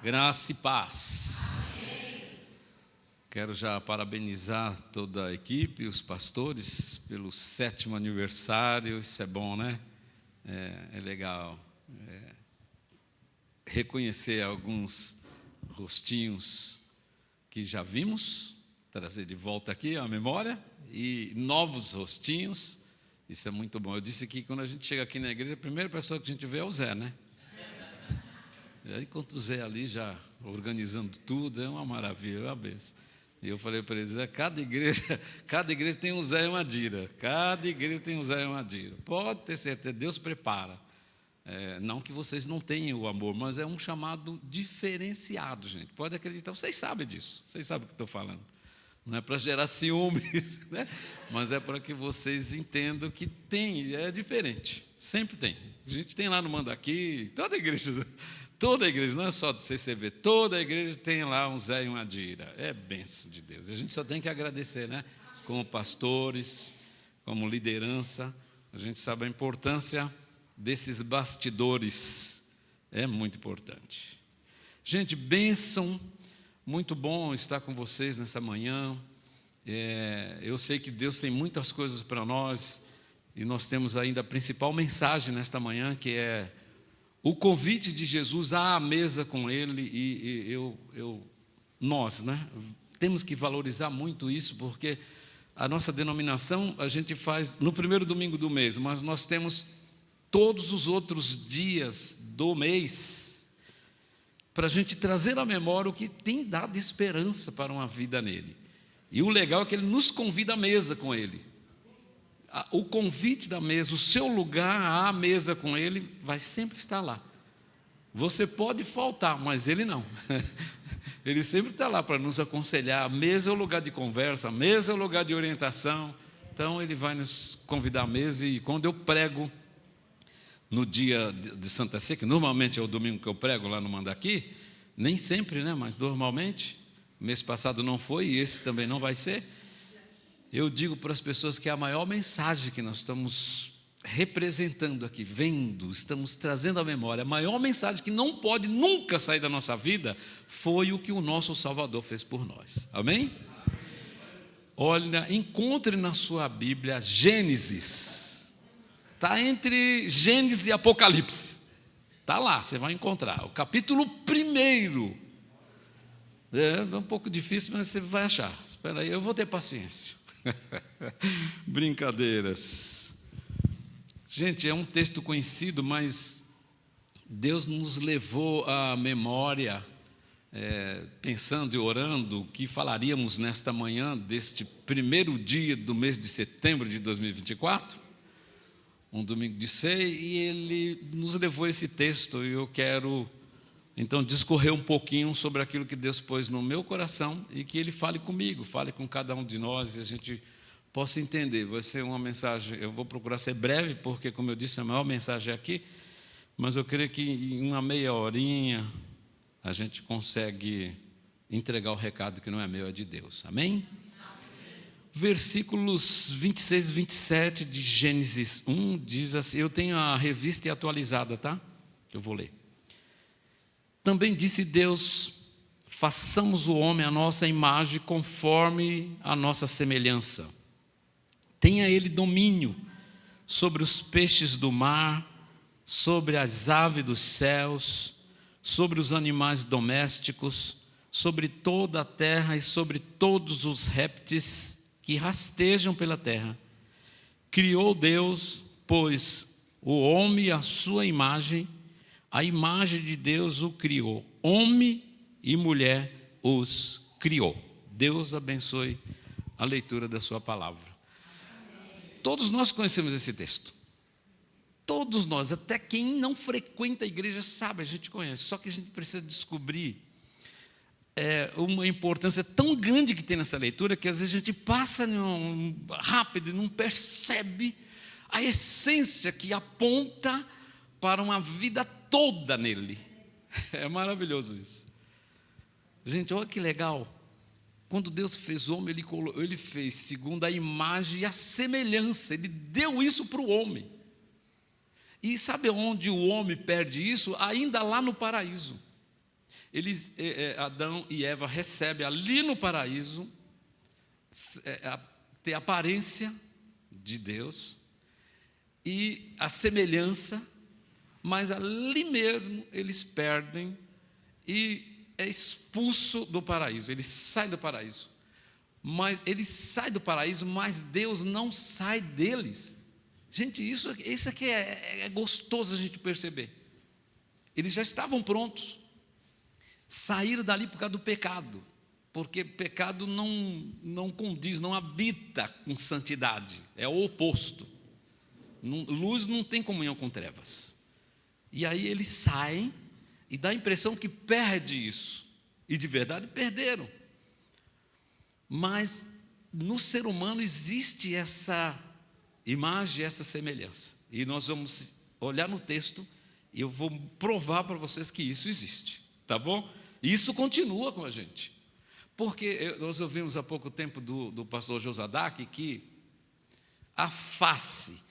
Graça e paz. Quero já parabenizar toda a equipe, os pastores, pelo 7º aniversário. Isso é bom, né? É legal. Reconhecer alguns rostinhos que já vimos, trazer de volta aqui a memória, e novos rostinhos. Isso é muito bom. Eu disse que quando a gente chega aqui na igreja, a primeira pessoa que a gente vê é o Zé, né? E aí, enquanto o Zé ali já organizando tudo, é uma maravilha, é uma benção. E eu falei para eles, cada igreja tem um Zé e uma Dira. Cada igreja tem um Zé e uma Dira. Pode ter certeza, Deus prepara. Não que vocês não tenham o amor, mas é um chamado diferenciado, gente. Pode acreditar, vocês sabem disso. Vocês sabem o que estou falando. Não é para gerar ciúmes, né? Mas é para que vocês entendam que tem, é diferente. Sempre tem. A gente tem lá no Mandaqui, toda igreja, não é só do CCV, toda a igreja tem lá um Zé e uma Dira. É bênção de Deus. A gente só tem que agradecer, né? Como pastores, como liderança, a gente sabe a importância desses bastidores. É muito importante. Gente, bênção, muito bom estar com vocês nessa manhã. Eu sei que Deus tem muitas coisas para nós, e nós temos ainda a principal mensagem nesta manhã, que é o convite de Jesus à mesa com Ele, e nós, né, temos que valorizar muito isso, porque a nossa denominação a gente faz no primeiro domingo do mês, mas nós temos todos os outros dias do mês para a gente trazer à memória o que tem dado esperança para uma vida nele. E o legal é que Ele nos convida à mesa com Ele. O convite da mesa, o seu lugar à mesa com Ele vai sempre estar lá. Você pode faltar, mas Ele não. Ele sempre está lá para nos aconselhar. A mesa é o lugar de conversa, a mesa é o lugar de orientação. Então Ele vai nos convidar à mesa, e quando eu prego no dia de Santa Ceia, que normalmente é o domingo que eu prego lá no Mandaqui, nem sempre, né? Mas normalmente, mês passado não foi e esse também não vai ser. Eu digo para as pessoas que a maior mensagem que nós estamos representando aqui, estamos trazendo à memória, a maior mensagem que não pode nunca sair da nossa vida foi o que o nosso Salvador fez por nós. Amém? Olha, encontre na sua Bíblia Gênesis. Está entre Gênesis e Apocalipse. Está lá, você vai encontrar. O capítulo 1. É um pouco difícil, mas você vai achar. Espera aí, eu vou ter paciência. Brincadeiras. Gente, é um texto conhecido, mas Deus nos levou à memória, pensando e orando, que falaríamos nesta manhã deste primeiro dia do mês de setembro de 2024, um domingo de ceia, e Ele nos levou esse texto, e eu quero então discorrer um pouquinho sobre aquilo que Deus pôs no meu coração, e que Ele fale comigo, fale com cada um de nós, e a gente possa entender. Vai ser uma mensagem, eu vou procurar ser breve, porque, como eu disse, a maior mensagem é aqui, mas eu creio que em uma meia horinha a gente consegue entregar o recado que não é meu, é de Deus. Amém? Versículos 26 e 27 de Gênesis 1 diz assim, eu tenho a revista e atualizada, tá? Eu vou ler. Também disse Deus, façamos o homem à nossa imagem, conforme a nossa semelhança. Tenha ele domínio sobre os peixes do mar, sobre as aves dos céus, sobre os animais domésticos, sobre toda a terra e sobre todos os répteis que rastejam pela terra. Criou Deus, pois, o homem à sua imagem, a imagem de Deus o criou. Homem e mulher os criou. Deus abençoe a leitura da sua palavra. Todos nós conhecemos esse texto. Todos nós, até quem não frequenta a igreja sabe, a gente conhece. Só que a gente precisa descobrir uma importância tão grande que tem nessa leitura, que às vezes a gente passa rápido e não percebe a essência que aponta para uma vida toda nele. É maravilhoso isso. Gente, olha que legal. Quando Deus fez o homem, Ele fez segundo a imagem e a semelhança. Ele deu isso para o homem. E sabe onde o homem perde isso? Ainda lá no paraíso. Adão e Eva recebem ali no paraíso ter a aparência de Deus e a semelhança, mas ali mesmo eles perdem e é expulso do paraíso. Ele sai do paraíso, mas Deus não sai deles. Gente, isso aqui é gostoso a gente perceber. Eles já estavam prontos, saíram dali por causa do pecado, porque pecado não condiz, não habita com santidade, é o oposto. Luz não tem comunhão com trevas. E aí eles saem e dá a impressão que perde isso, e de verdade perderam. Mas no ser humano existe essa imagem, essa semelhança, e nós vamos olhar no texto e eu vou provar para vocês que isso existe, tá bom? E isso continua com a gente, porque nós ouvimos há pouco tempo do pastor Josadak que a face,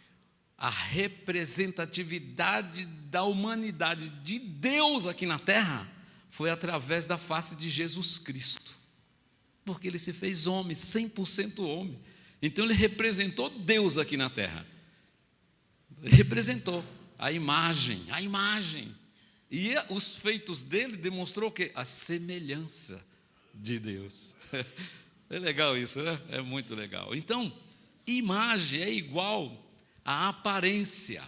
a representatividade da humanidade de Deus aqui na terra foi através da face de Jesus Cristo, porque ele se fez homem, 100% homem. Então ele representou Deus aqui na terra, representou a imagem, e os feitos dele demonstrou que a semelhança de Deus. É legal isso, né? É muito legal. Então, imagem é igual a aparência,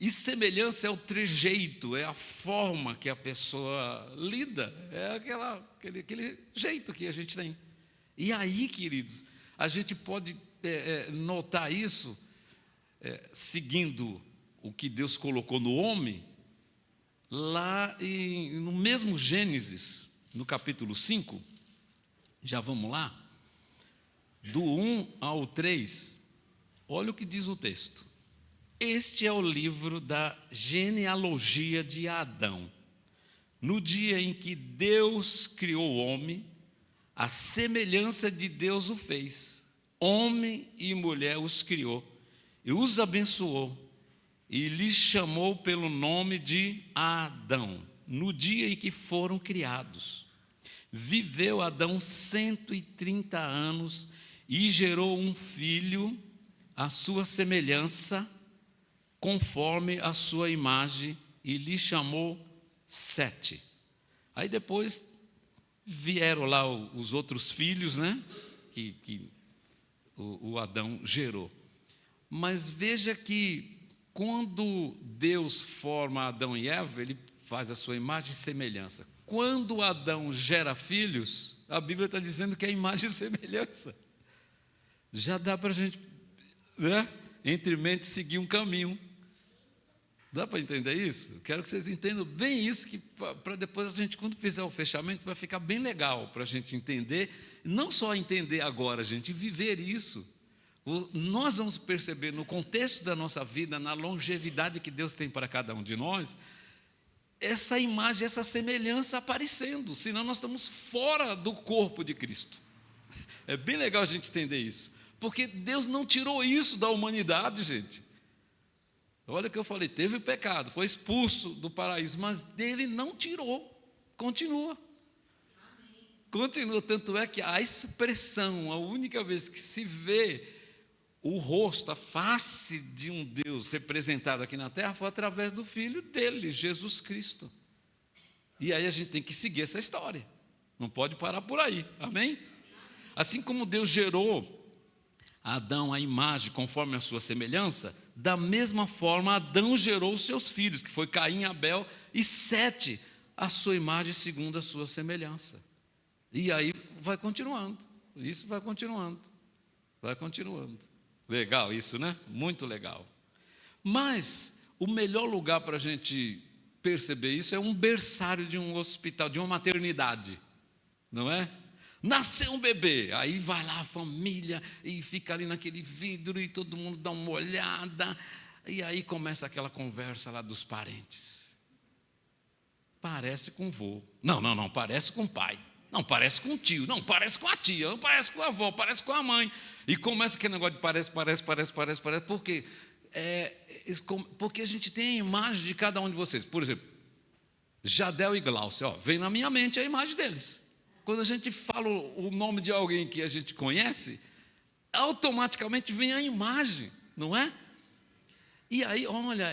e semelhança é o trejeito, é a forma que a pessoa lida, é aquele jeito que a gente tem. E aí, queridos, a gente pode notar isso seguindo o que Deus colocou no homem, lá no mesmo Gênesis, no capítulo 5, já vamos lá, do 1 ao 3, olha o que diz o texto. Este é o livro da genealogia de Adão. No dia em que Deus criou o homem, a semelhança de Deus o fez. Homem e mulher os criou, e os abençoou, e lhes chamou pelo nome de Adão, no dia em que foram criados. Viveu Adão 130 anos e gerou um filho, à sua semelhança, conforme a sua imagem, e lhe chamou Sete. Aí depois vieram lá os outros filhos, né, que o Adão gerou. Mas veja que quando Deus forma Adão e Eva, ele faz a sua imagem e semelhança. Quando Adão gera filhos, a Bíblia está dizendo que é imagem e semelhança. Já dá para a gente, né, entre mente, seguir um caminho. Dá para entender isso? Quero que vocês entendam bem isso, que para depois a gente, quando fizer o fechamento, vai ficar bem legal para a gente entender. Não só entender agora, gente, viver isso. Nós vamos perceber no contexto da nossa vida, na longevidade que Deus tem para cada um de nós, essa imagem, essa semelhança aparecendo, senão nós estamos fora do corpo de Cristo. É bem legal a gente entender isso, porque Deus não tirou isso da humanidade, gente. Olha o que eu falei, teve o pecado, foi expulso do paraíso, mas dele não tirou, continua. Continua, tanto é que a expressão, a única vez que se vê o rosto, a face de um Deus representado aqui na terra foi através do Filho dele, Jesus Cristo. E aí a gente tem que seguir essa história, não pode parar por aí, amém? Assim como Deus gerou a Adão a imagem conforme a sua semelhança, da mesma forma Adão gerou os seus filhos, que foi Caim e Abel, e Sete, a sua imagem segundo a sua semelhança. E aí vai continuando, isso vai continuando. Legal isso, né? Muito legal. Mas o melhor lugar para a gente perceber isso é um berçário de um hospital, de uma maternidade, não é? Nasceu um bebê, aí vai lá a família e fica ali naquele vidro e todo mundo dá uma olhada, e aí começa aquela conversa lá dos parentes. Parece com o vô. Não, parece com o pai. Não, parece com o tio. Não, parece com a tia. Não, parece com a avó, parece com a mãe. E começa aquele negócio de parece. Por quê? Porque a gente tem a imagem de cada um de vocês. Por exemplo, Jadel e Glaucia, vem na minha mente a imagem deles. Quando a gente fala o nome de alguém que a gente conhece, automaticamente vem a imagem, não é? E aí, olha,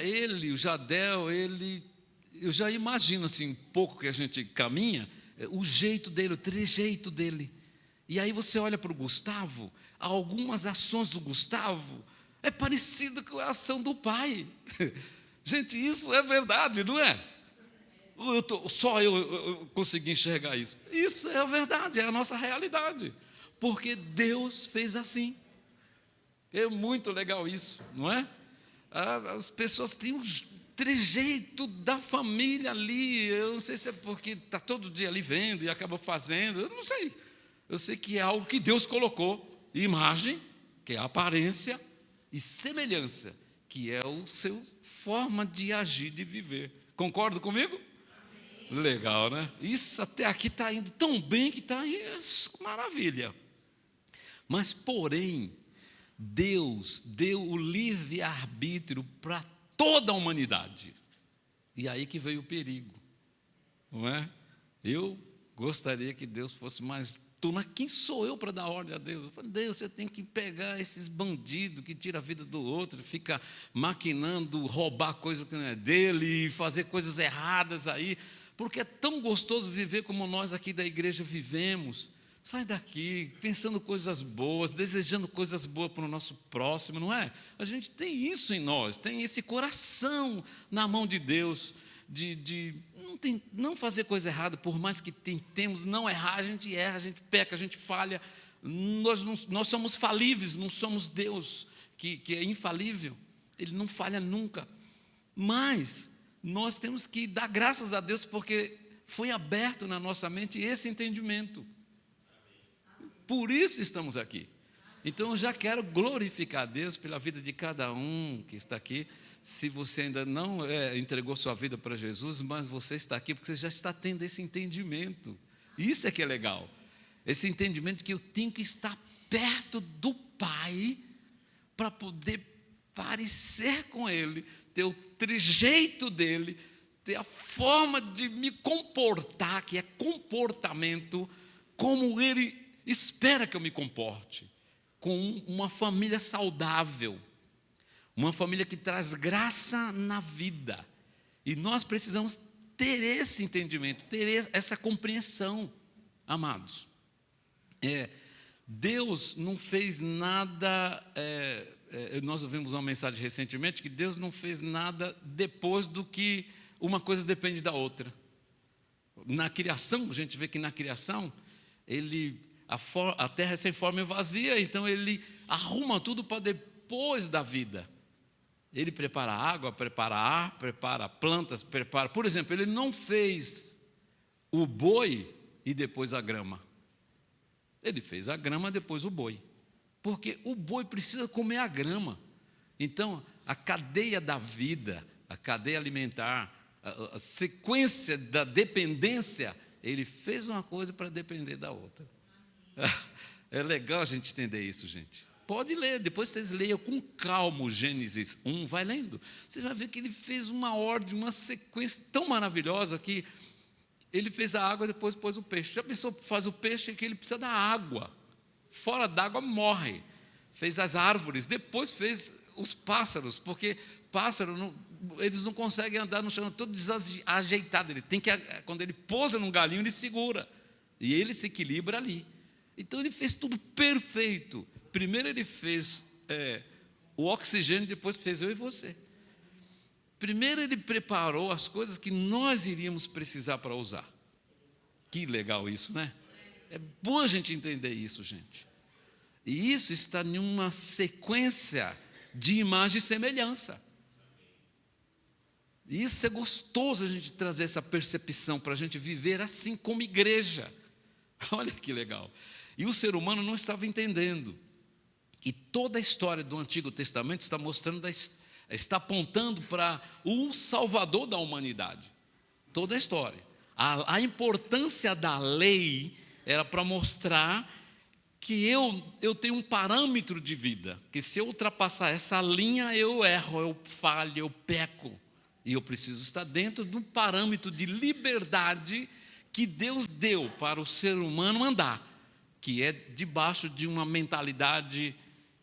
o Jadel, eu já imagino assim, um pouco que a gente caminha, o jeito dele, o trejeito dele. E aí você olha para o Gustavo, algumas ações do Gustavo é parecido com a ação do pai. Gente, isso é verdade, não é? Só eu consegui enxergar isso. Isso é a verdade, é a nossa realidade. Porque Deus fez assim. É muito legal isso, não é? As pessoas têm um trejeito da família ali. Eu não sei se é porque está todo dia ali vendo e acaba fazendo. Eu não sei. Eu sei que é algo que Deus colocou. Imagem, que é a aparência, e semelhança, que é a sua forma de agir, de viver. Concorda comigo? Legal, né? Isso até aqui está indo tão bem que está maravilha. Mas, porém, Deus deu o livre-arbítrio para toda a humanidade. E aí que veio o perigo, não é? Eu gostaria que Deus fosse mais... Mas quem sou eu para dar ordem a Deus? Eu falei, Deus, você tem que pegar esses bandidos que tiram a vida do outro, fica maquinando, roubar coisa que não é dele, e fazer coisas erradas aí, porque é tão gostoso viver como nós aqui da igreja vivemos. Sai daqui, pensando coisas boas, desejando coisas boas para o nosso próximo, não é? A gente tem isso em nós, tem esse coração na mão de Deus, de não fazer coisa errada, por mais que tentemos não errar, a gente erra, a gente peca, a gente falha. Nós somos falíveis, não somos Deus, que é infalível, Ele não falha nunca. Mas nós temos que dar graças a Deus, porque foi aberto na nossa mente esse entendimento. Por isso estamos aqui. Então eu já quero glorificar a Deus pela vida de cada um que está aqui. Se você ainda não entregou sua vida para Jesus, mas você está aqui porque você já está tendo esse entendimento. Isso é que é legal. Esse entendimento que eu tenho que estar perto do Pai para poder parecer com Ele, ter o trejeito dEle, ter a forma de me comportar, que é comportamento, como Ele espera que eu me comporte, com uma família saudável, uma família que traz graça na vida. E nós precisamos ter esse entendimento, ter essa compreensão, amados. Deus não fez nada, nós ouvimos uma mensagem recentemente, que Deus não fez nada depois do que uma coisa depende da outra. Na criação, a gente vê que na criação, a terra é sem forma e vazia, então Ele arruma tudo para depois da vida. Ele prepara água, prepara ar, prepara plantas, por exemplo, Ele não fez o boi e depois a grama. Ele fez a grama, depois o boi. Porque o boi precisa comer a grama. Então, a cadeia da vida, a cadeia alimentar, a sequência da dependência, Ele fez uma coisa para depender da outra. É legal a gente entender isso, gente. Pode ler, depois vocês leiam com calma o Gênesis 1, vai lendo. Você vai ver que Ele fez uma ordem, uma sequência tão maravilhosa que Ele fez a água, depois pôs o peixe. Já pensou, faz o peixe que ele precisa da água. Fora d'água morre. Fez as árvores, depois fez os pássaros, porque pássaro, eles não conseguem andar no chão, todo desajeitado. Ele tem que, quando ele pousa num galinho, ele segura. E ele se equilibra ali. Então Ele fez tudo perfeito. Primeiro Ele fez o oxigênio, depois fez eu e você. Primeiro Ele preparou as coisas que nós iríamos precisar para usar. Que legal isso, né? É bom a gente entender isso, gente. E isso está em uma sequência de imagem e semelhança. E isso é gostoso a gente trazer essa percepção para a gente viver assim como igreja. Olha que legal. E o ser humano não estava entendendo. E toda a história do Antigo Testamento está mostrando, está apontando para o Salvador da humanidade. Toda a história. A importância da lei era para mostrar que eu tenho um parâmetro de vida, que se eu ultrapassar essa linha, eu erro, eu falho, eu peco. E eu preciso estar dentro do parâmetro de liberdade que Deus deu para o ser humano andar, que é debaixo de uma mentalidade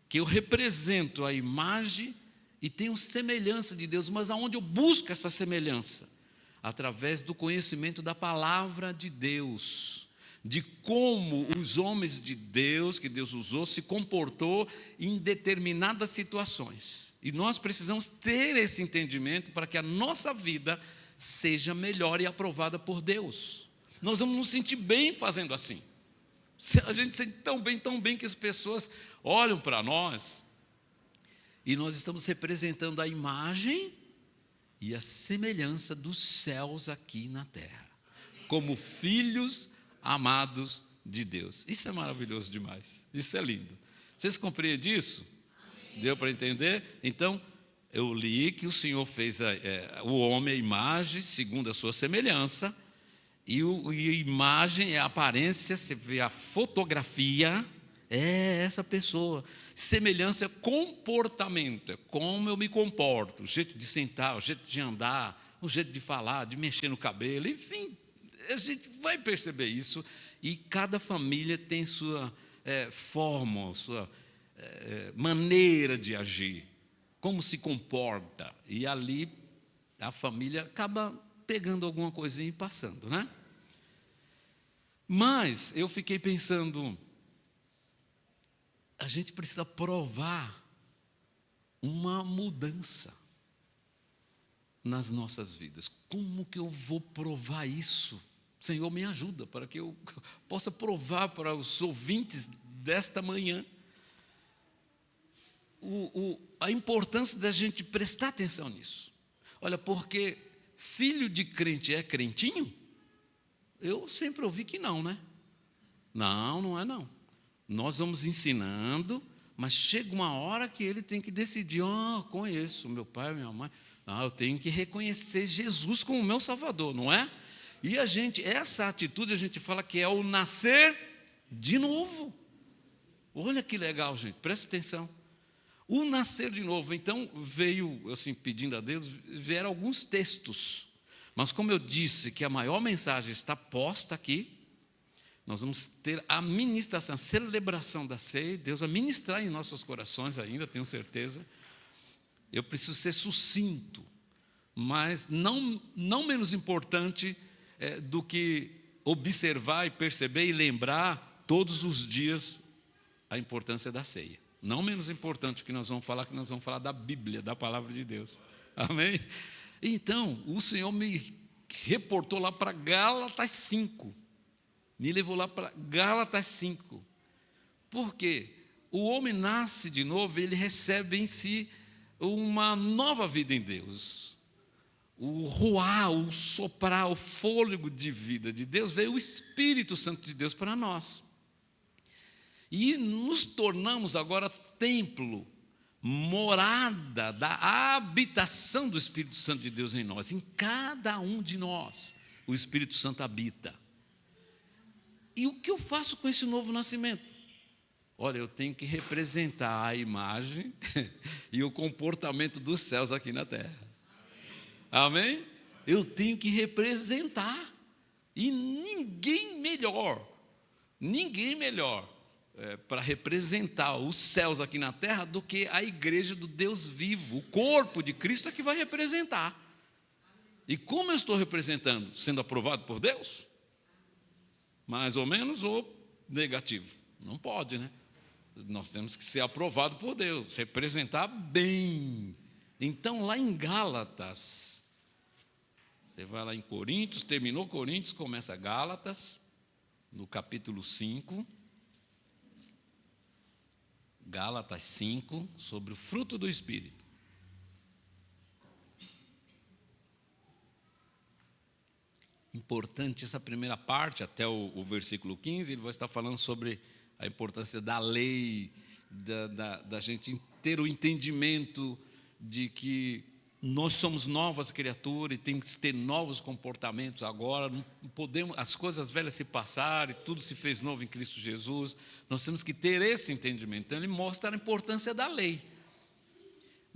que eu represento a imagem e tenho semelhança de Deus, mas aonde eu busco essa semelhança? Através do conhecimento da palavra de Deus, de como os homens de Deus, que Deus usou, se comportou em determinadas situações. E nós precisamos ter esse entendimento para que a nossa vida seja melhor e aprovada por Deus. Nós vamos nos sentir bem fazendo assim. A gente sente tão bem que as pessoas olham para nós e nós estamos representando a imagem e a semelhança dos céus aqui na terra, como filhos amados de Deus. Isso é maravilhoso demais, isso é lindo. Vocês compreendem isso? Deu para entender? Então, eu li que o Senhor fez o homem, a imagem, segundo a sua semelhança, e a imagem é a aparência, você vê a fotografia, é essa pessoa. Semelhança é comportamento, é como eu me comporto, o jeito de sentar, o jeito de andar, o jeito de falar, de mexer no cabelo, enfim, a gente vai perceber isso, e cada família tem sua forma, sua maneira de agir, como se comporta, e ali a família acaba pegando alguma coisinha e passando, né? Mas eu fiquei pensando, a gente precisa provar uma mudança nas nossas vidas. Como que eu vou provar isso? Senhor, me ajuda para que eu possa provar para os ouvintes desta manhã a importância da gente prestar atenção nisso. Olha, porque filho de crente é crentinho? Eu sempre ouvi que não, né? Não, não é não. Nós vamos ensinando, mas chega uma hora que ele tem que decidir, conheço meu pai, minha mãe, eu tenho que reconhecer Jesus como meu Salvador, não é? E essa atitude a gente fala que é o nascer de novo. Olha que legal, gente, presta atenção. O nascer de novo, então veio, assim, pedindo a Deus, vieram alguns textos, mas como eu disse que a maior mensagem está posta aqui, nós vamos ter a ministração, a celebração da ceia, Deus vai ministrar em nossos corações ainda, tenho certeza. Eu preciso ser sucinto, mas não menos importante do que observar e perceber e lembrar todos os dias a importância da ceia. Não menos importante que nós vamos falar da Bíblia, da palavra de Deus. Amém? Então, o Senhor me reportou lá para Gálatas 5. Me levou lá para Gálatas 5. Por quê? O homem nasce de novo, ele recebe em si uma nova vida em Deus. O ruar, o soprar, o fôlego de vida de Deus, veio o Espírito Santo de Deus para nós. E nos tornamos agora templo, morada da habitação do Espírito Santo de Deus em nós. Em cada um de nós, o Espírito Santo habita. E o que eu faço com esse novo nascimento? Olha, eu tenho que representar a imagem e o comportamento dos céus aqui na terra. Amém? Eu tenho que representar. E ninguém melhor para representar os céus aqui na terra do que a igreja do Deus vivo. O corpo de Cristo é que vai representar. E como eu estou representando? Sendo aprovado por Deus? Mais ou menos ou negativo? Não pode, né? Nós temos que ser aprovado por Deus, representar bem. Então, lá em Gálatas, você vai lá em Coríntios, terminou Coríntios, começa Gálatas, no capítulo 5. Gálatas 5, sobre o fruto do Espírito. Importante essa primeira parte, até o versículo 15, ele vai estar falando sobre a importância da lei, da gente ter o entendimento de que nós somos novas criaturas e temos que ter novos comportamentos agora, não podemos, as coisas velhas se passaram e tudo se fez novo em Cristo Jesus, nós temos que ter esse entendimento. Então ele mostra a importância da lei.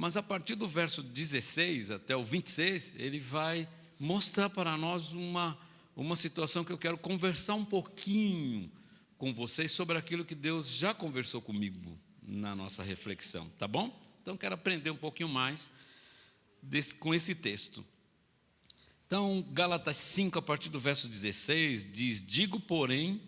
Mas a partir do verso 16 até o 26, ele vai mostrar para nós uma situação que eu quero conversar um pouquinho com vocês sobre aquilo que Deus já conversou comigo na nossa reflexão, tá bom? Então, quero aprender um pouquinho mais com esse texto. Então, Gálatas 5, a partir do verso 16, diz: digo, porém,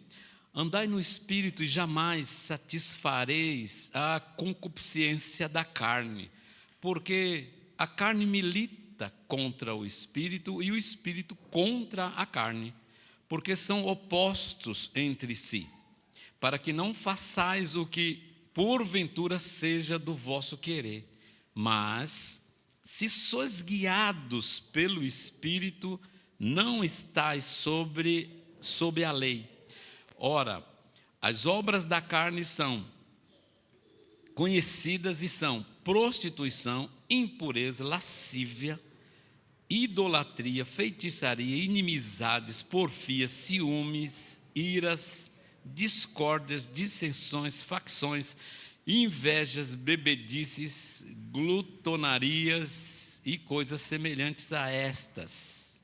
andai no Espírito e jamais satisfareis a concupiscência da carne, porque a carne milita contra o Espírito e o Espírito contra a carne, porque são opostos entre si, para que não façais o que porventura seja do vosso querer, mas se sois guiados pelo Espírito, não estais sob a lei. Ora, as obras da carne são conhecidas e são prostituição, impureza, lascívia, idolatria, feitiçaria, inimizades, porfias, ciúmes, iras, discórdias, dissensões, facções, invejas, bebedices, glutonarias e coisas semelhantes a estas,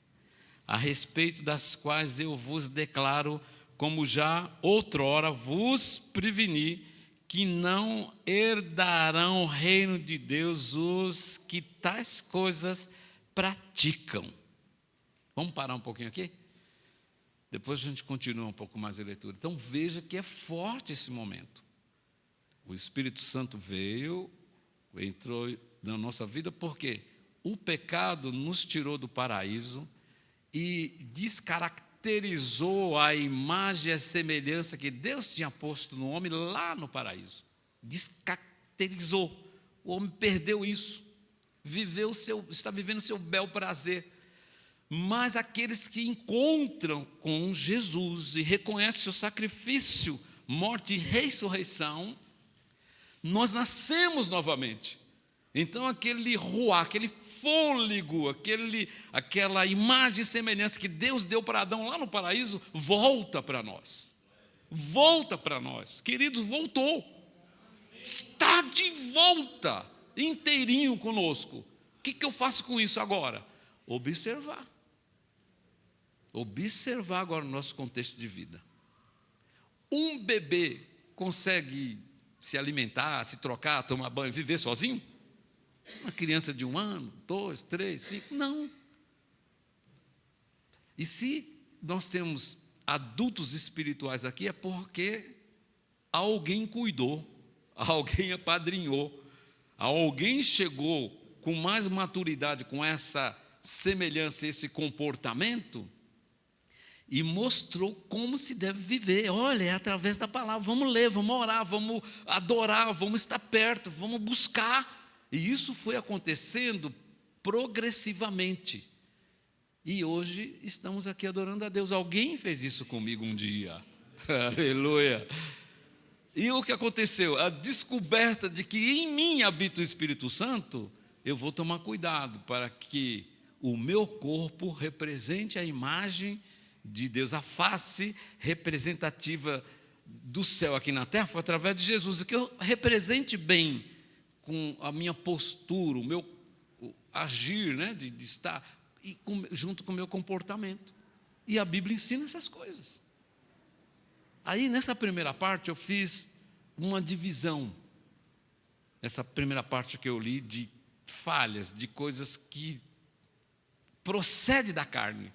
a respeito das quais eu vos declaro, como já outrora vos preveni, que não herdarão o reino de Deus os que tais coisas praticam. Vamos parar um pouquinho aqui? Depois a gente continua um pouco mais a leitura. Então veja que é forte esse momento. O Espírito Santo veio, entrou na nossa vida, porque o pecado nos tirou do paraíso e descaracterizou a imagem e a semelhança que Deus tinha posto no homem lá no paraíso. Descaracterizou. O homem perdeu isso. Está vivendo o seu bel prazer. Mas aqueles que encontram com Jesus e reconhecem o sacrifício, morte e ressurreição, nós nascemos novamente. Então aquele ruá, aquele fôlego, aquela imagem e semelhança que Deus deu para Adão lá no paraíso, volta para nós. Volta para nós. Queridos, voltou. Está de volta, inteirinho conosco. O que eu faço com isso agora? Observar. Observar agora o nosso contexto de vida. Um bebê consegue se alimentar, se trocar, tomar banho, viver sozinho? Uma criança de 1 ano, 2, 3, 5, não. E se nós temos adultos espirituais aqui, é porque alguém cuidou, alguém apadrinhou, alguém chegou com mais maturidade, com essa semelhança, esse comportamento, e mostrou como se deve viver. Olha, é através da palavra, vamos ler, vamos orar, vamos adorar, vamos estar perto, vamos buscar. E isso foi acontecendo progressivamente. E hoje estamos aqui adorando a Deus. Alguém fez isso comigo um dia. Aleluia. E o que aconteceu? A descoberta de que em mim habita o Espírito Santo, eu vou tomar cuidado para que o meu corpo represente a imagem de Deus, a face representativa do céu aqui na terra, foi através de Jesus, e que eu represente bem com a minha postura, o meu agir, né, de estar junto com o meu comportamento. E a Bíblia ensina essas coisas. Aí, nessa primeira parte, eu fiz uma divisão. Essa primeira parte que eu li de falhas, de coisas que procede da carne,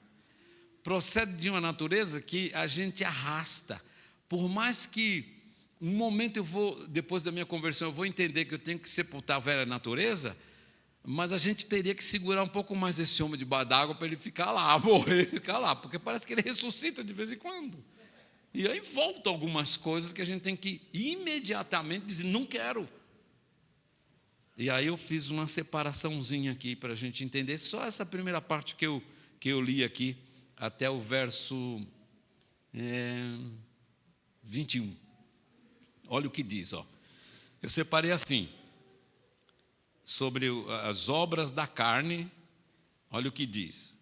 procede de uma natureza que a gente arrasta. Por mais que um momento depois da minha conversão, eu vou entender que eu tenho que sepultar a velha natureza, mas a gente teria que segurar um pouco mais esse homem debaixo d'água para ele ficar lá, morrer, ficar lá, porque parece que ele ressuscita de vez em quando. E aí voltam algumas coisas que a gente tem que imediatamente dizer, não quero. E aí eu fiz uma separaçãozinha aqui para a gente entender só essa primeira parte que eu li aqui, até o verso 21. Olha o que diz, ó. Eu separei assim, sobre as obras da carne, olha o que diz.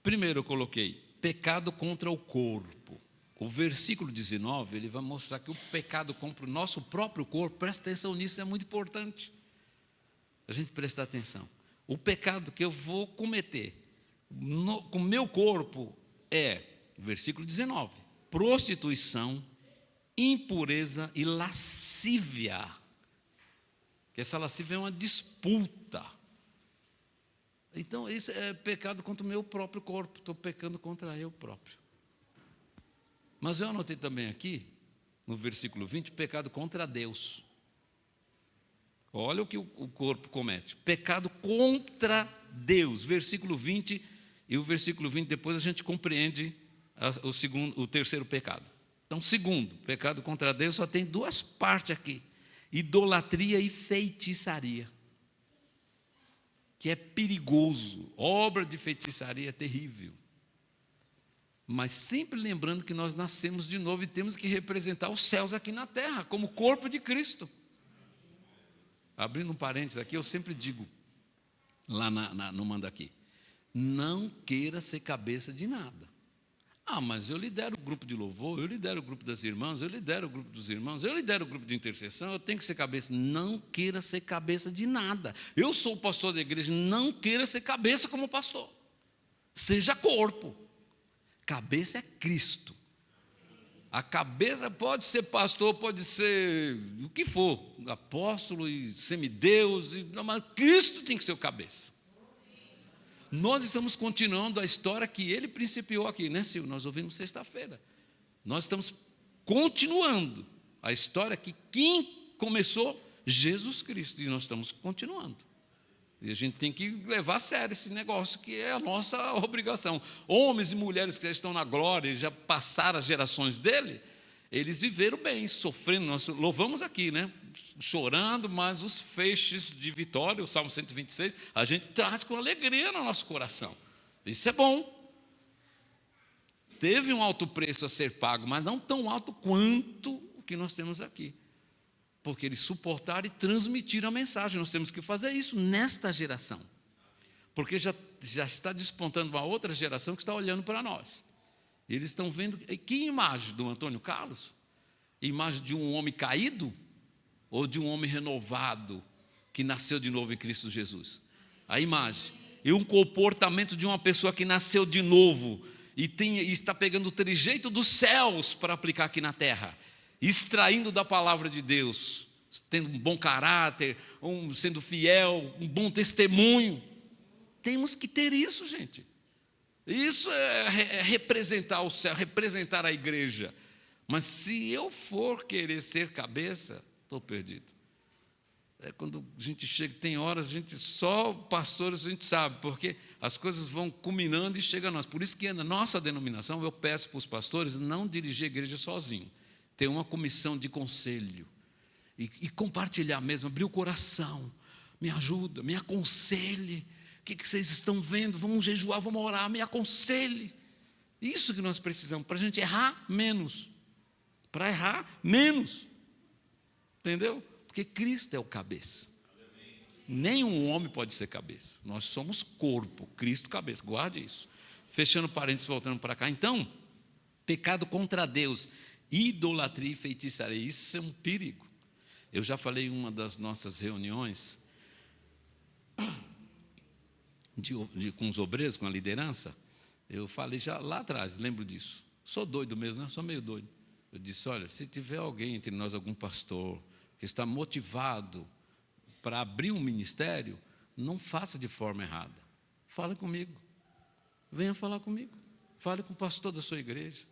Primeiro eu coloquei, pecado contra o corpo. O versículo 19, ele vai mostrar que o pecado contra o nosso próprio corpo, presta atenção nisso, é muito importante. a gente prestar atenção. O pecado que eu vou cometer com o meu corpo é, versículo 19, prostituição, impureza e lascívia. Que essa lascívia é uma disputa. Então, isso é pecado contra o meu próprio corpo. Estou pecando contra eu próprio. Mas eu anotei também aqui, no versículo 20, pecado contra Deus. Olha o que o corpo comete. Pecado contra Deus. Versículo 20, e o versículo 20, depois a gente compreende o terceiro pecado. Então, segundo, pecado contra Deus, só tem duas partes aqui. Idolatria e feitiçaria. Que é perigoso. Obra de feitiçaria é terrível. Mas sempre lembrando que nós nascemos de novo e temos que representar os céus aqui na terra, como corpo de Cristo. Abrindo um parênteses aqui, eu sempre digo, lá no Manda Aqui, não queira ser cabeça de nada. Ah, mas eu lidero o grupo de louvor, eu lidero o grupo das irmãs, eu lidero o grupo dos irmãos, eu lidero o grupo de intercessão, eu tenho que ser cabeça. Não queira ser cabeça de nada. Eu sou o pastor da igreja, não queira ser cabeça como pastor. Seja corpo. Cabeça é Cristo. A cabeça pode ser pastor, pode ser o que for, apóstolo e semideus, mas Cristo tem que ser o cabeça. Nós estamos continuando a história que ele principiou aqui, né, Silvio? Nós ouvimos sexta-feira. Nós estamos continuando a história que quem começou? Jesus Cristo, e nós estamos continuando. E a gente tem que levar a sério esse negócio, que é a nossa obrigação. Homens e mulheres que já estão na glória, já passaram as gerações dele, eles viveram bem, sofrendo. Nós louvamos aqui, né? Chorando, mas os feixes de vitória, o Salmo 126, a gente traz com alegria no nosso coração. Isso é bom. Teve um alto preço a ser pago, mas não tão alto quanto o que nós temos aqui. Porque eles suportaram e transmitiram a mensagem. Nós temos que fazer isso nesta geração. Porque já está despontando uma outra geração que está olhando para nós. Eles estão vendo, que imagem do Antônio Carlos? Imagem de um homem caído? Ou de um homem renovado, que nasceu de novo em Cristo Jesus? A imagem. E um comportamento de uma pessoa que nasceu de novo, e está pegando o trejeito dos céus para aplicar aqui na terra. Extraindo da palavra de Deus, tendo um bom caráter, sendo fiel, um bom testemunho. Temos que ter isso, gente. Isso é representar o céu, representar a igreja. Mas se eu for querer ser cabeça, estou perdido. É quando a gente chega, tem horas, só pastores a gente sabe, porque as coisas vão culminando e chegam a nós. Por isso que na nossa denominação eu peço para os pastores não dirigir a igreja sozinho. Ter uma comissão de conselho e compartilhar mesmo, abrir o coração, me ajuda, me aconselhe, o que vocês estão vendo, vamos jejuar, vamos orar, me aconselhe. Isso que nós precisamos, para a gente errar menos, para errar menos, entendeu? Porque Cristo é o cabeça, nenhum homem pode ser cabeça, nós somos corpo, Cristo cabeça, guarde isso. Fechando parênteses, voltando para cá, então, pecado contra Deus, idolatria e feitiçaria, isso é um perigo. Eu já falei em uma das nossas reuniões com os obreiros, com a liderança, eu falei já lá atrás, lembro disso. Sou doido mesmo, né? Sou meio doido. Eu disse, olha, se tiver alguém entre nós, algum pastor, que está motivado para abrir um ministério, não faça de forma errada. Fale comigo. Venha falar comigo. Fale com o pastor da sua igreja.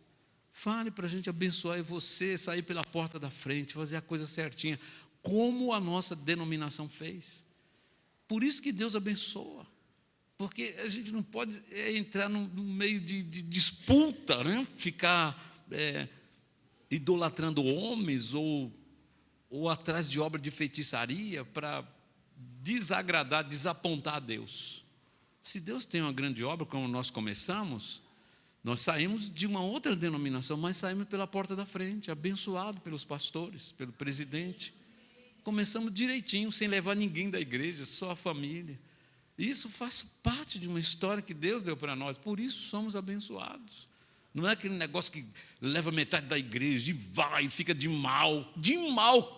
Fale para a gente abençoar e você sair pela porta da frente, fazer a coisa certinha, como a nossa denominação fez. Por isso que Deus abençoa, porque a gente não pode entrar no meio de disputa, né? Ficar idolatrando homens ou atrás de obra de feitiçaria para desagradar, desapontar a Deus. Se Deus tem uma grande obra, como nós começamos, nós saímos de uma outra denominação, mas saímos pela porta da frente, abençoado pelos pastores, pelo presidente. Começamos direitinho, sem levar ninguém da igreja, só a família. Isso faz parte de uma história que Deus deu para nós, por isso somos abençoados. Não é aquele negócio que leva metade da igreja e vai, fica de mal,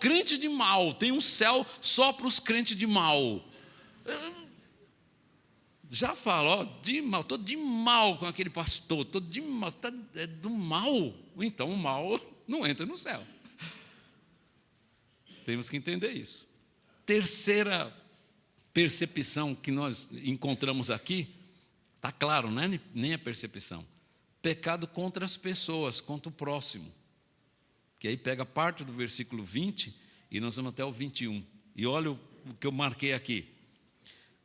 crente de mal. Tem um céu só para os crentes de mal. Já fala, ó, de mal, estou de mal com aquele pastor, estou de mal, é do mal. Então o mal não entra no céu. Temos que entender isso. Terceira percepção que nós encontramos aqui, está claro, não é nem a percepção. Pecado contra as pessoas, contra o próximo. Que aí pega parte do versículo 20 e nós vamos até o 21. E olha o que eu marquei aqui.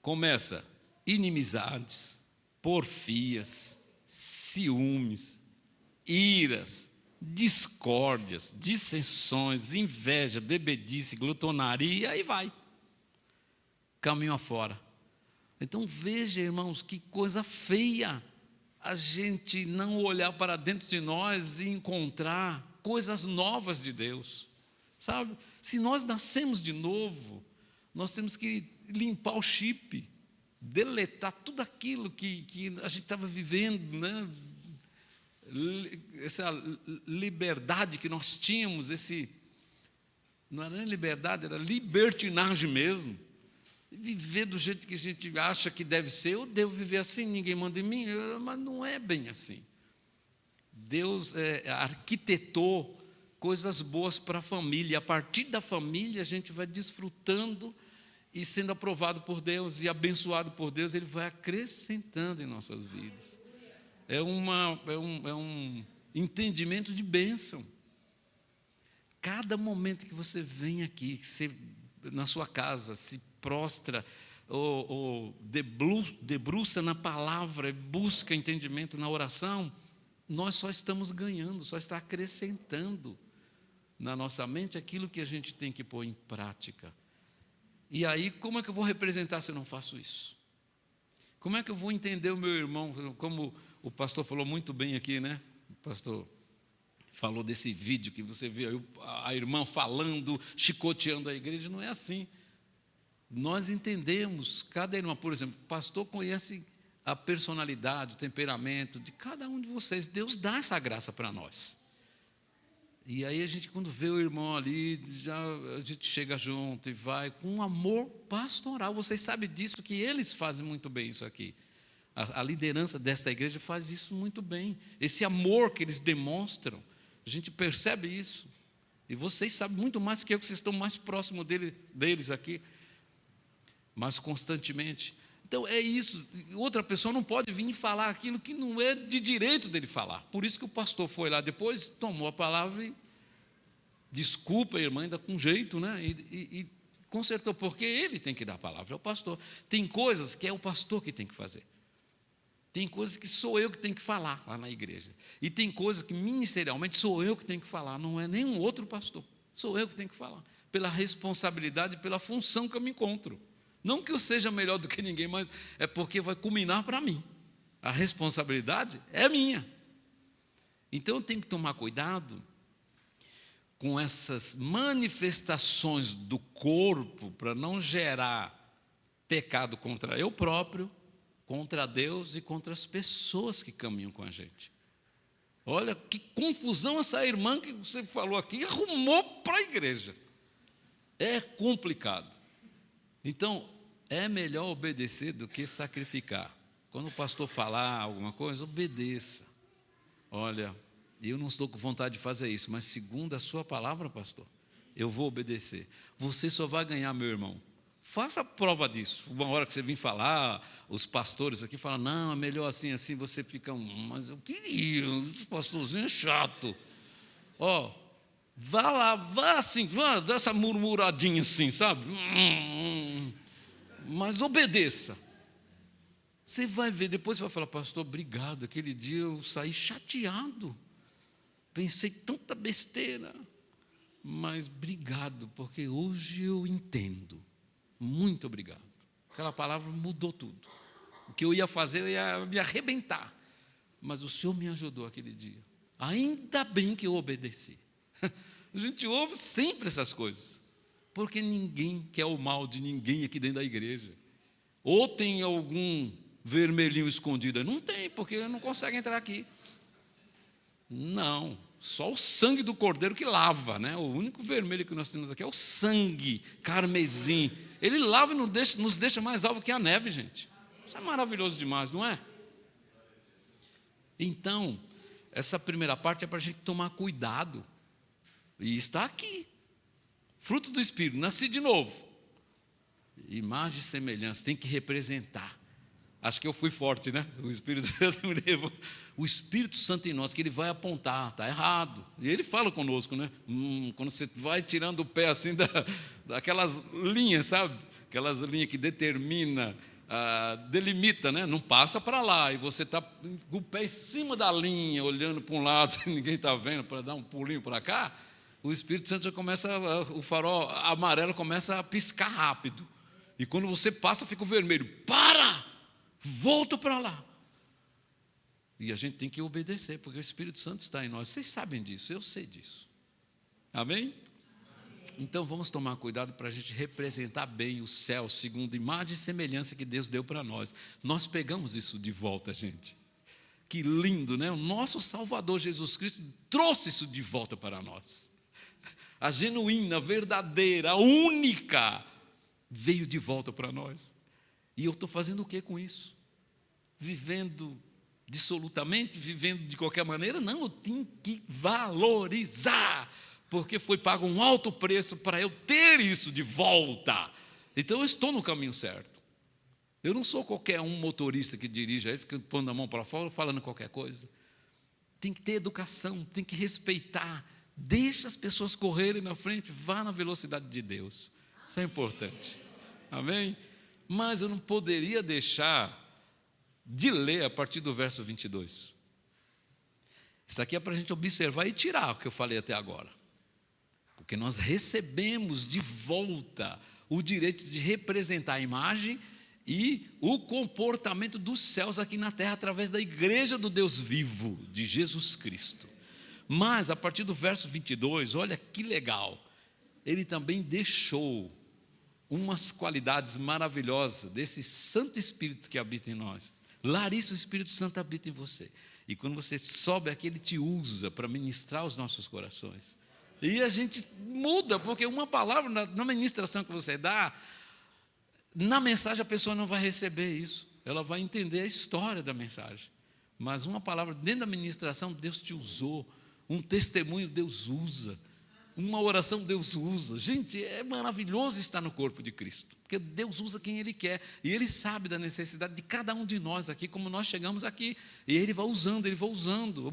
Começa: inimizades, porfias, ciúmes, iras, discórdias, dissensões, inveja, bebedice, glutonaria, e aí vai. Caminho afora. Então veja, irmãos, que coisa feia a gente não olhar para dentro de nós e encontrar coisas novas de Deus, sabe? Se nós nascemos de novo, nós temos que limpar o chip, deletar tudo aquilo que a gente estava vivendo, né? Essa liberdade que nós tínhamos, não era nem liberdade, era libertinagem mesmo. Viver do jeito que a gente acha que deve ser. Eu devo viver assim, ninguém manda em mim, mas não é bem assim. Deus arquitetou coisas boas para a família, e a partir da família a gente vai desfrutando e sendo aprovado por Deus e abençoado por Deus, Ele vai acrescentando em nossas vidas. É um entendimento de bênção. Cada momento que você vem aqui, que você, na sua casa, se prostra ou debruça na palavra, busca entendimento na oração, nós só estamos ganhando, só está acrescentando na nossa mente aquilo que a gente tem que pôr em prática. E aí, como é que eu vou representar se eu não faço isso? Como é que eu vou entender o meu irmão? Como o pastor falou muito bem aqui, né? O pastor falou desse vídeo que você viu a irmã falando, chicoteando a igreja. Não é assim. Nós entendemos, cada irmã, por exemplo, o pastor conhece a personalidade, o temperamento de cada um de vocês. Deus dá essa graça para nós. E aí a gente, quando vê o irmão ali, a gente chega junto e vai com um amor pastoral. Vocês sabem disso, que eles fazem muito bem isso aqui. A liderança desta igreja faz isso muito bem. Esse amor que eles demonstram, a gente percebe isso. E vocês sabem muito mais que eu, que vocês estão mais próximos deles aqui. Mas constantemente. Então é isso. Outra pessoa não pode vir e falar aquilo que não é de direito dele falar. Por isso que o pastor foi lá depois, tomou a palavra e desculpa a irmã, ainda com jeito, né? E consertou, porque ele tem que dar a palavra, é o pastor. Tem coisas que é o pastor que tem que fazer. Tem coisas que sou eu que tenho que falar lá na igreja. E tem coisas que ministerialmente sou eu que tenho que falar, não é nenhum outro pastor. Sou eu que tenho que falar, pela responsabilidade, pela função que eu me encontro. Não que eu seja melhor do que ninguém, mas é porque vai culminar para mim. A responsabilidade é minha. Então eu tenho que tomar cuidado com essas manifestações do corpo para não gerar pecado contra eu próprio, contra Deus e contra as pessoas que caminham com a gente. Olha que confusão essa irmã que você falou aqui arrumou para a igreja. É complicado. Então, é melhor obedecer do que sacrificar. Quando o pastor falar alguma coisa, obedeça. Olha, eu não estou com vontade de fazer isso, mas segundo a sua palavra, pastor, eu vou obedecer. Você só vai ganhar, meu irmão. Faça a prova disso. Uma hora que você vir falar, os pastores aqui falam, não, é melhor assim, assim, você fica, mas eu queria, esse pastorzinho é chato. Ó, vá lá, vá assim, vá, dá essa murmuradinha assim, sabe? Mas obedeça. Você vai ver, depois você vai falar, pastor, obrigado, aquele dia eu saí chateado. Pensei tanta besteira. Mas obrigado, porque hoje eu entendo. Muito obrigado. Aquela palavra mudou tudo. O que eu ia fazer, eu ia me arrebentar. Mas o Senhor me ajudou aquele dia. Ainda bem que eu obedeci. A gente ouve sempre essas coisas. Porque ninguém quer o mal de ninguém aqui dentro da igreja. Ou tem algum vermelhinho escondido? Não tem, porque não consegue entrar aqui. Não, só o sangue do cordeiro que lava, né? O único vermelho que nós temos aqui é o sangue carmesim. Ele lava e nos deixa mais alvo que a neve, gente. Isso é maravilhoso demais, não é? Então, essa primeira parte é para a gente tomar cuidado. E está aqui. Fruto do Espírito, nasci de novo. Imagem e semelhança, tem que representar. Acho que eu fui forte, né? O Espírito Santo me levou. O Espírito Santo em nós, que ele vai apontar, está errado. E ele fala conosco, né? Quando você vai tirando o pé assim daquelas linhas, sabe? Aquelas linhas que determina, delimita, né? Não passa para lá. E você está com o pé em cima da linha, olhando para um lado, e ninguém está vendo, para dar um pulinho para cá. O Espírito Santo já começa, o farol amarelo começa a piscar rápido. E quando você passa, fica o vermelho. Para! Volta para lá. E a gente tem que obedecer, porque o Espírito Santo está em nós. Vocês sabem disso, eu sei disso. Amém? Então vamos tomar cuidado para a gente representar bem o céu, segundo a imagem e semelhança que Deus deu para nós. Nós pegamos isso de volta, gente. Que lindo, né? O nosso Salvador Jesus Cristo trouxe isso de volta para nós. A genuína, verdadeira, a única, veio de volta para nós. E eu estou fazendo o que com isso? Vivendo dissolutamente, vivendo de qualquer maneira? Não, eu tenho que valorizar, porque foi pago um alto preço para eu ter isso de volta. Então eu estou no caminho certo. Eu não sou qualquer um motorista que dirige aí, fica pondo a mão para fora, falando qualquer coisa. Tem que ter educação, tem que respeitar. Deixa as pessoas correrem na frente, vá na velocidade de Deus. Isso é importante. Amém? Mas eu não poderia deixar de ler a partir do verso 22. Isso aqui é para a gente observar e tirar o que eu falei até agora. Porque nós recebemos de volta o direito de representar a imagem e o comportamento dos céus aqui na terra através da igreja do Deus vivo, de Jesus Cristo. Mas a partir do verso 22, olha que legal, ele também deixou umas qualidades maravilhosas desse Santo Espírito que habita em nós. Larissa, o Espírito Santo habita em você. E quando você sobe aqui, ele te usa para ministrar os nossos corações. E a gente muda, porque uma palavra na ministração que você dá, na mensagem a pessoa não vai receber isso. Ela vai entender a história da mensagem. Mas uma palavra dentro da ministração, Deus te usou. Um testemunho, Deus usa. Uma oração, Deus usa. Gente, é maravilhoso estar no corpo de Cristo, porque Deus usa quem Ele quer, e Ele sabe da necessidade de cada um de nós aqui, como nós chegamos aqui, e Ele vai usando,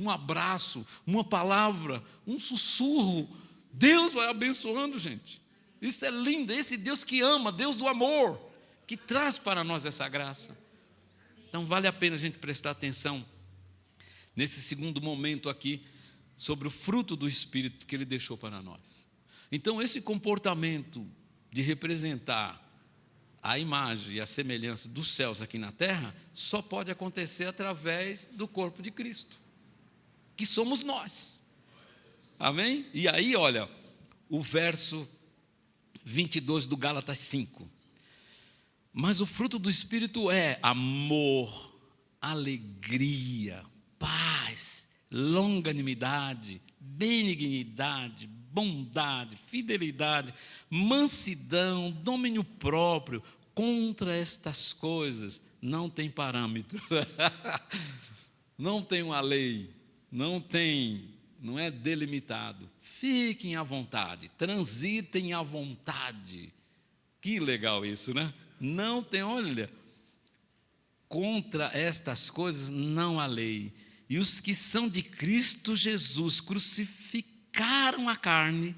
um abraço, uma palavra, um sussurro, Deus vai abençoando, gente. Isso é lindo, esse Deus que ama, Deus do amor, que traz para nós essa graça. Então vale a pena a gente prestar atenção nesse segundo momento aqui, sobre o fruto do Espírito que Ele deixou para nós. Então, esse comportamento de representar a imagem e a semelhança dos céus aqui na terra, só pode acontecer através do corpo de Cristo, que somos nós. Amém? E aí, olha, o verso 22 do Gálatas 5. Mas o fruto do Espírito é amor, alegria, paz, longanimidade, benignidade, bondade, fidelidade, mansidão, domínio próprio. Contra estas coisas não tem parâmetro. Não tem uma lei, não é delimitado. Fiquem à vontade, transitem à vontade. Que legal isso, né? Não tem, olha, contra estas coisas não há lei. E os que são de Cristo Jesus crucificaram a carne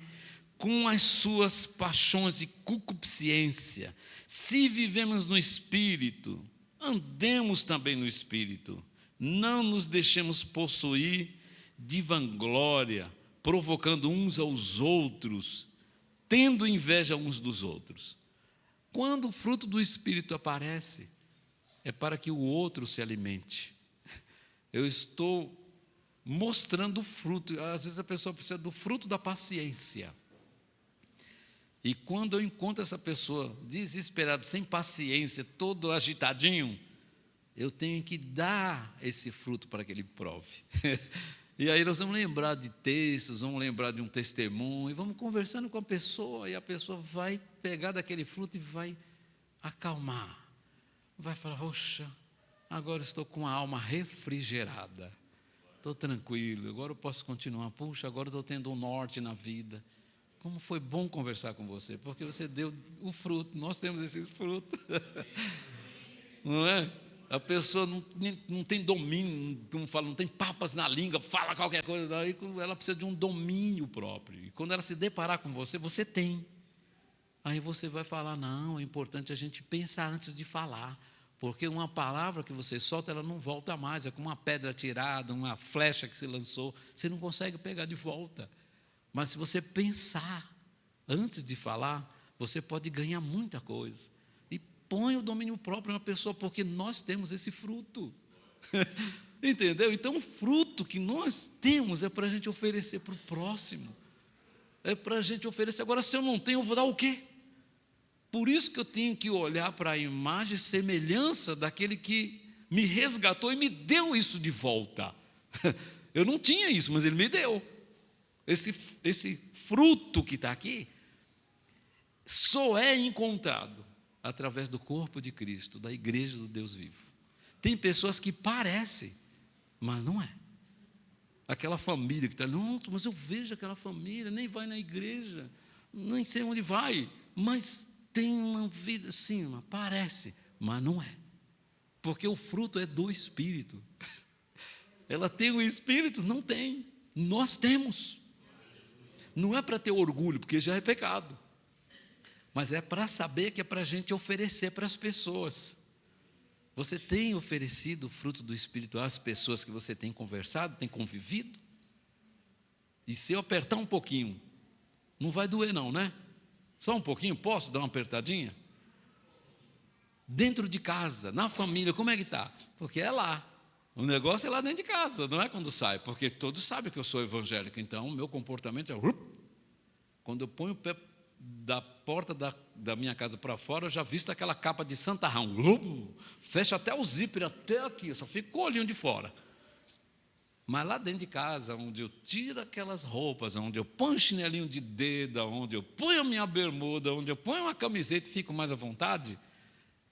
com as suas paixões e concupiscência. Se vivemos no Espírito, andemos também no Espírito. Não nos deixemos possuir de vanglória, provocando uns aos outros, tendo inveja uns dos outros. Quando o fruto do Espírito aparece, é para que o outro se alimente. Eu estou mostrando o fruto. Às vezes a pessoa precisa do fruto da paciência. E quando eu encontro essa pessoa desesperada, sem paciência, todo agitadinho, eu tenho que dar esse fruto para que ele prove. E aí nós vamos lembrar de textos, vamos lembrar de um testemunho, e vamos conversando com a pessoa, e a pessoa vai pegar daquele fruto e vai acalmar. Vai falar, poxa, agora estou com a alma refrigerada. Estou tranquilo, agora eu posso continuar. Puxa, agora estou tendo um norte na vida. Como foi bom conversar com você, porque você deu o fruto, nós temos esse fruto. Não é? A pessoa não tem domínio, como fala, não tem papas na língua, fala qualquer coisa, aí ela precisa de um domínio próprio. E quando ela se deparar com você, você tem. Aí você vai falar, não, é importante a gente pensar antes de falar, porque uma palavra que você solta, ela não volta mais, é como uma pedra tirada, uma flecha que se lançou, você não consegue pegar de volta. Mas se você pensar antes de falar, você pode ganhar muita coisa. E põe o domínio próprio na pessoa, porque nós temos esse fruto. Entendeu? Então o fruto que nós temos é para a gente oferecer para o próximo. É para a gente oferecer. Agora, se eu não tenho, eu vou dar o quê? Por isso que eu tenho que olhar para a imagem e semelhança daquele que me resgatou e me deu isso de volta. Eu não tinha isso, mas ele me deu. Esse fruto que está aqui só é encontrado através do corpo de Cristo, da igreja do Deus vivo. Tem pessoas que parecem, mas não é. Aquela família que está, não, mas eu vejo aquela família, nem vai na igreja, nem sei onde vai, mas tem uma vida assim, parece, mas não é. Porque o fruto é do Espírito. Ela tem o Espírito? Não tem. Nós temos. Não é para ter orgulho, porque já é pecado. Mas é para saber que é para a gente oferecer para as pessoas. Você tem oferecido o fruto do Espírito às pessoas que você tem conversado, tem convivido? E se eu apertar um pouquinho, não vai doer não, né? Só um pouquinho, posso dar uma apertadinha? Dentro de casa, na família, como é que está? Porque é lá. O negócio é lá dentro de casa, não é quando sai, porque todos sabem que eu sou evangélico, então o meu comportamento é... Quando eu ponho o pé da porta da minha casa para fora, eu já visto aquela capa de santarrão, fecha até o zíper, até aqui, eu só fico com o olhinho de fora. Mas lá dentro de casa, onde eu tiro aquelas roupas, onde eu ponho um chinelinho de dedo, onde eu ponho a minha bermuda, onde eu ponho uma camiseta e fico mais à vontade,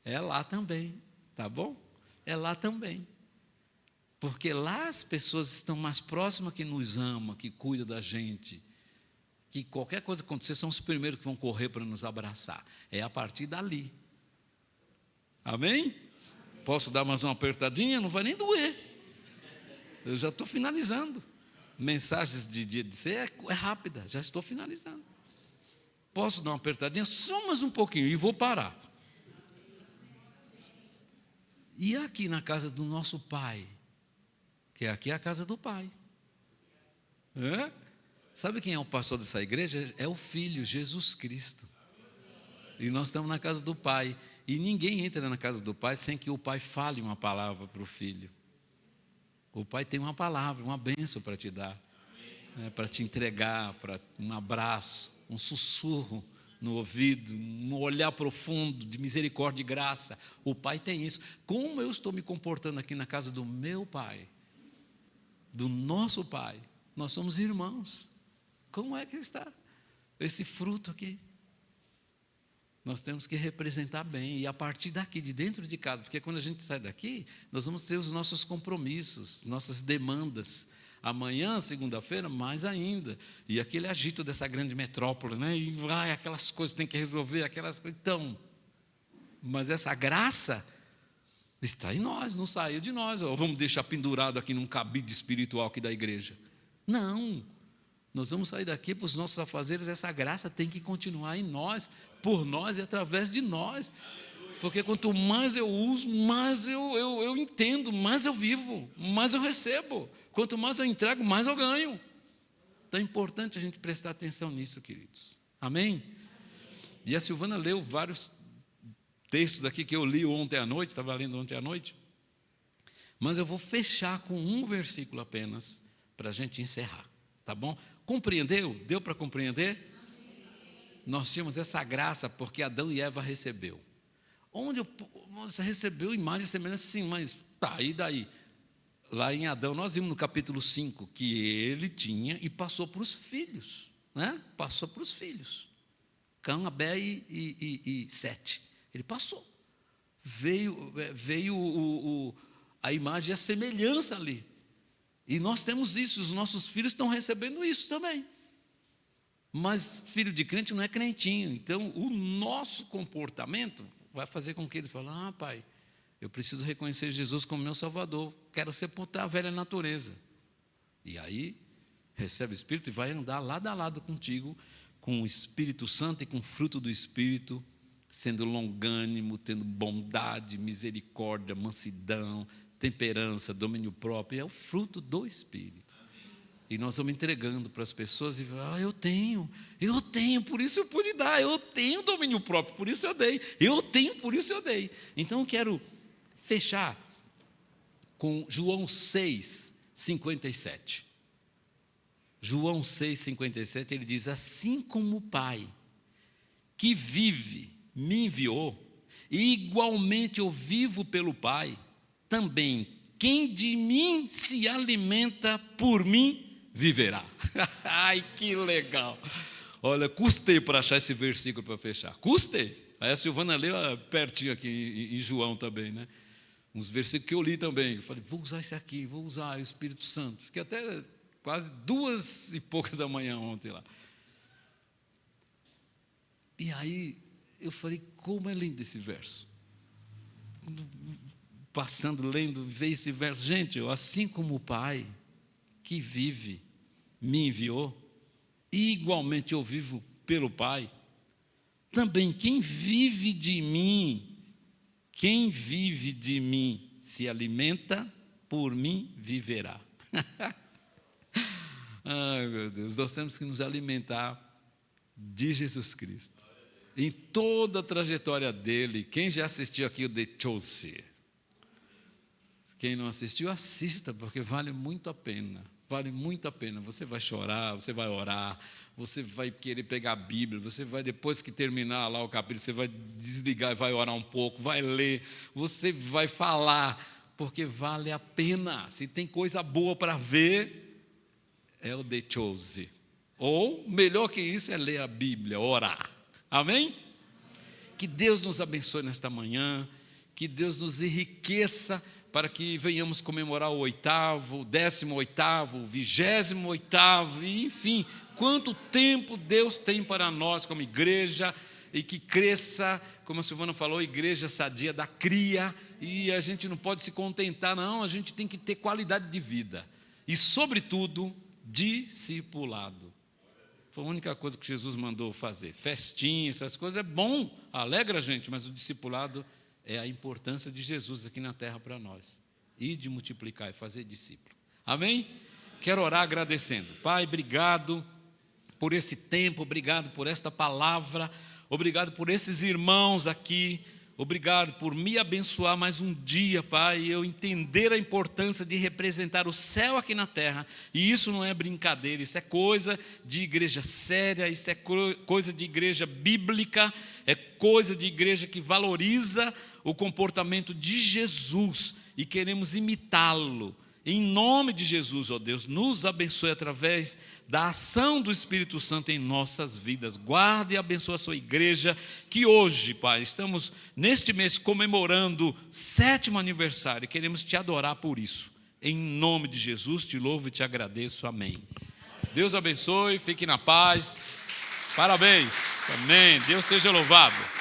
é lá também, tá bom? É lá também. Porque lá as pessoas estão mais próximas, que nos amam, que cuidam da gente, que qualquer coisa que acontecer, são os primeiros que vão correr para nos abraçar. É a partir dali. Amém? Posso dar mais uma apertadinha? Não vai nem doer. Eu já estou finalizando. Mensagens de dia de ser é rápida, já estou finalizando. Posso dar uma apertadinha? Só mais um pouquinho e vou parar. E aqui na casa do nosso Pai, que aqui é a casa do Pai. Sabe quem é o pastor dessa igreja? É o Filho, Jesus Cristo. E nós estamos na casa do Pai. E ninguém entra na casa do Pai sem que o Pai fale uma palavra para o Filho. O Pai tem uma palavra, uma bênção para te dar, para te entregar, para um abraço, um sussurro no ouvido, um olhar profundo de misericórdia e graça. O Pai tem isso. Como eu estou me comportando aqui na casa do meu Pai, do nosso Pai, nós somos irmãos. Como é que está esse fruto aqui? Nós temos que representar bem, e a partir daqui, de dentro de casa, porque quando a gente sai daqui, nós vamos ter os nossos compromissos, nossas demandas. Amanhã, segunda-feira, mais ainda. E aquele agito dessa grande metrópole, né? E vai, aquelas coisas tem que resolver, aquelas coisas. Então, mas essa graça está em nós, não saiu de nós. Ou vamos deixar pendurado aqui num cabide espiritual aqui da igreja. Não. Nós vamos sair daqui para os nossos afazeres, essa graça tem que continuar em nós, por nós e através de nós. Porque quanto mais eu uso, mais eu entendo, mais eu vivo, mais eu recebo. Quanto mais eu entrego, mais eu ganho. Então é importante a gente prestar atenção nisso, queridos. Amém? E a Silvana leu vários textos aqui que eu li ontem à noite, estava lendo ontem à noite. Mas eu vou fechar com um versículo apenas, para a gente encerrar. Tá bom? Compreendeu? Deu para compreender? Nós tínhamos essa graça porque Adão e Eva recebeu. Onde você recebeu imagem e semelhança, sim, mas tá, e daí? lá em Adão, nós vimos no capítulo 5 que ele tinha e passou para os filhos, né? Passou para os filhos, Cã, Abel e Sete. Ele passou. Veio a imagem e a semelhança ali. E nós temos isso, os nossos filhos estão recebendo isso também. Mas filho de crente não é crentinho. Então, o nosso comportamento vai fazer com que ele fale: ah, pai, eu preciso reconhecer Jesus como meu Salvador, quero sepultar a velha natureza. E aí, recebe o Espírito e vai andar lado a lado contigo, com o Espírito Santo e com o fruto do Espírito, sendo longânimo, tendo bondade, misericórdia, mansidão, temperança, domínio próprio. É o fruto do Espírito. E nós vamos entregando para as pessoas e eu tenho, por isso eu pude dar, eu tenho domínio próprio, por isso eu dei, eu tenho, por isso eu dei. Então eu quero fechar com João 6:57. João 6:57, ele diz: assim como o Pai que vive me enviou, e igualmente eu vivo pelo Pai, também quem de mim se alimenta por mim viverá. Ai, que legal. Olha, custei para achar esse versículo para fechar. Custei. Aí a Silvana leu pertinho aqui em João também, né? Uns versículos que eu li também. Eu falei, vou usar esse aqui, vou usar o Espírito Santo. Fiquei até quase 2:00 da manhã ontem lá. E aí eu falei, como é lindo esse verso. Passando, lendo, veio esse verso. Gente, assim como o Pai que vive me enviou, e igualmente eu vivo pelo Pai, também quem vive de mim se alimenta, por mim viverá. Ai, meu Deus, nós temos que nos alimentar de Jesus Cristo. Em toda a trajetória dele. Quem já assistiu aqui o The Chosen? Quem não assistiu, assista, porque vale muito a pena. Vale muito a pena. Você vai chorar, você vai orar, você vai querer pegar a Bíblia, você vai, depois que terminar lá o capítulo, você vai desligar e vai orar um pouco, vai ler, você vai falar, porque vale a pena. Se tem coisa boa para ver, é o The Chosen. Ou, melhor que isso, é ler a Bíblia, orar. Amém? Que Deus nos abençoe nesta manhã, que Deus nos enriqueça, para que venhamos comemorar o 8º, o 18º, o 28º, e enfim, quanto tempo Deus tem para nós como igreja, e que cresça, como a Silvana falou, igreja sadia da cria, e a gente não pode se contentar, não, a gente tem que ter qualidade de vida, e sobretudo, discipulado. Foi a única coisa que Jesus mandou fazer. Festinha, essas coisas, é bom, alegra a gente, mas o discipulado é a importância de Jesus aqui na terra para nós. E de multiplicar e fazer discípulo. Amém? Quero orar agradecendo. Pai, obrigado por esse tempo, obrigado por esta palavra, obrigado por esses irmãos aqui, obrigado por me abençoar mais um dia, Pai, eu entender a importância de representar o céu aqui na terra, e isso não é brincadeira, isso é coisa de igreja séria, isso é coisa de igreja bíblica, é coisa de igreja que valoriza o comportamento de Jesus, e queremos imitá-lo. Em nome de Jesus, ó Deus, nos abençoe através da ação do Espírito Santo em nossas vidas. Guarde e abençoe a sua igreja, que hoje, Pai, estamos neste mês comemorando o 7º aniversário, e queremos te adorar por isso. Em nome de Jesus, te louvo e te agradeço. Amém. Deus abençoe, fique na paz. Parabéns. Amém. Deus seja louvado.